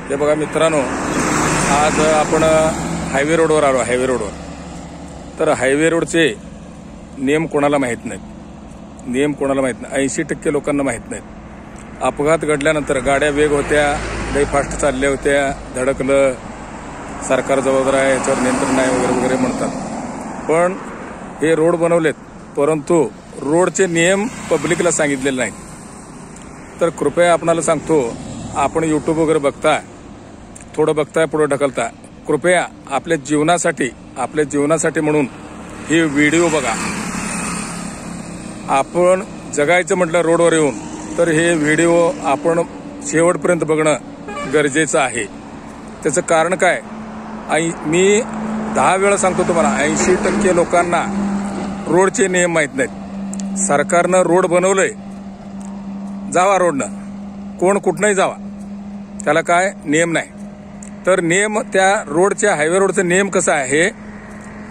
हे बघा मित्रांनो, आज आपण हायवे रोडवर आलो. हायवे रोडवर तर हायवे रोडचे नियम कोणाला माहीत नाहीत. नियम कोणाला माहीत नाही. 80% लोकांना माहीत नाहीत. अपघात घडल्यानंतर गाड्या वेग होत्या, लई फास्ट चालल्या होत्या, धडकलं, सरकार जबाबदार आहे, याच्यावर नियंत्रण आहे वगैरे वगैरे म्हणतात. पण हे रोड बनवलेत, परंतु रोडचे नियम पब्लिकला सांगितलेले नाहीत. तर कृपया आपणाला सांगतो, आपण यूट्यूब वगैरे बघता, थोडं बघताय, पुढे ढकलता, कृपया आपल्या जीवनासाठी म्हणून हे व्हिडिओ बघा. आपण जगायचं म्हटलं रोडवर येऊन, तर हे व्हिडिओ आपण शेवटपर्यंत बघणं गरजेचं आहे. त्याचं कारण काय, मी 10 वेळा सांगतो तुम्हाला, 80% लोकांना रोडचे नियम माहीत नाहीत. सरकारनं रोड बनवलंय, जावा रोडनं, कोण कुठनंही जावा, त्याला काय नियम नाही. तर नियम त्या रोडच्या, हायवे रोडचा नियम कसा आहे,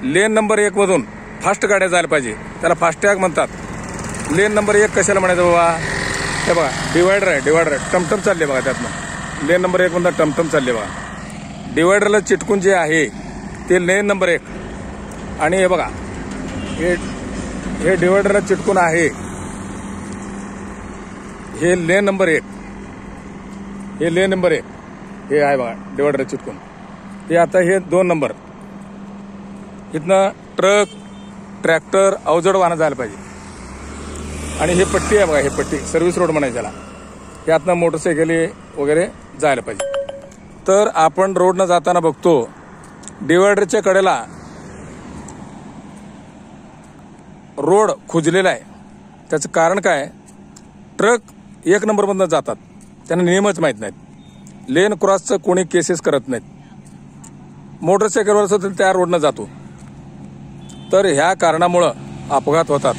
लेन नंबर 1 मधून फास्ट गाड्या जायला पाहिजे, त्याला फास्टॅग म्हणतात. लेन नंबर 1 कशाला म्हणायचं बाबा, हे बघा डिवायडर आहे, टमटम चालले बघा, त्यातनं लेन नंबर 1 मधून टमटम चालले बघा. डिवायडरला चिटकून जे आहे ते लेन नंबर 1, आणि हे बघा हे डिवायडरला चिटकून आहे, हे लेन नंबर 1, हे लेन नंबर 1 हे आहे बघा, डिवायडर चिटकून. हे आता हे 2 नंबर, इथनं ट्रक, ट्रॅक्टर, अवजड वाहनं जायला पाहिजे. आणि हे पट्टी आहे बघा, हे पट्टी सर्व्हिस रोड म्हणायचं त्याला, यातनं मोटरसायकली वगैरे जायला पाहिजे. तर आपण रोडनं जाताना बघतो डिवायडरच्या कडेला रोड खुजलेला आहे. त्याचं कारण काय, ट्रक 1 नंबरमधनं जातात, त्यांना नियमच माहीत नाहीत. लेन क्रॉसचं कोणी केसेस करत नाहीत. मोटरसायकलवर सुद्धा त्या रोडनं जातो. तर ह्या कारणामुळं अपघात होतात.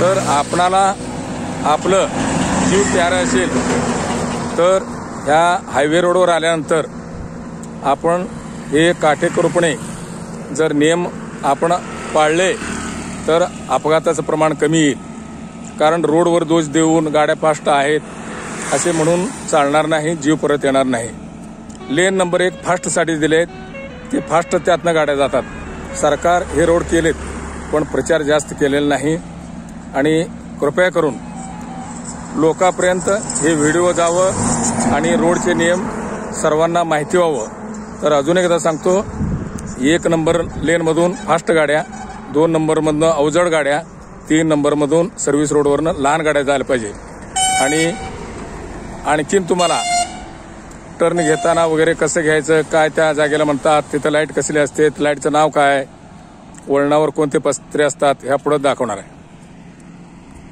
तर आपणाला आपलं जीव प्यारा असेल तर ह्या हायवे रोडवर आल्यानंतर आपण हे काटेकोरपणे जर नियम आपण पाळले तर अपघाताचं प्रमाण कमी येईल. कारण रोडवर दोष देऊन गाड्या फास्ट आहेत असे म्हणून चालणार नाही, जीव परत येणार नाही. लेन नंबर 1 फास्टसाठी दिलेत, ते फास्ट त्यातनं गाड्या जातात. सरकार हे रोड केलेत, पण प्रचार जास्त केलेला नाही. आणि कृपया करून लोकांपर्यंत हे व्हिडिओ जावं आणि रोडचे नियम सर्वांना माहिती व्हावं. तर अजून एकदा सांगतो, 1 नंबर लेनमधून फास्ट गाड्या, 2 नंबरमधनं अवजड गाड्या, 3 नंबरमधून सर्व्हिस रोडवरनं लहान गाड्या जायला पाहिजे. आणि आणखीन तुम्हाला टर्न घेताना वगैरे कसं घ्यायचं, काय त्या जागेला म्हणतात, तिथं लाईट कसली असते, लाईटचं नाव काय, वळणावर कोणते पत्रे असतात, ह्या पुढे दाखवणार आहे.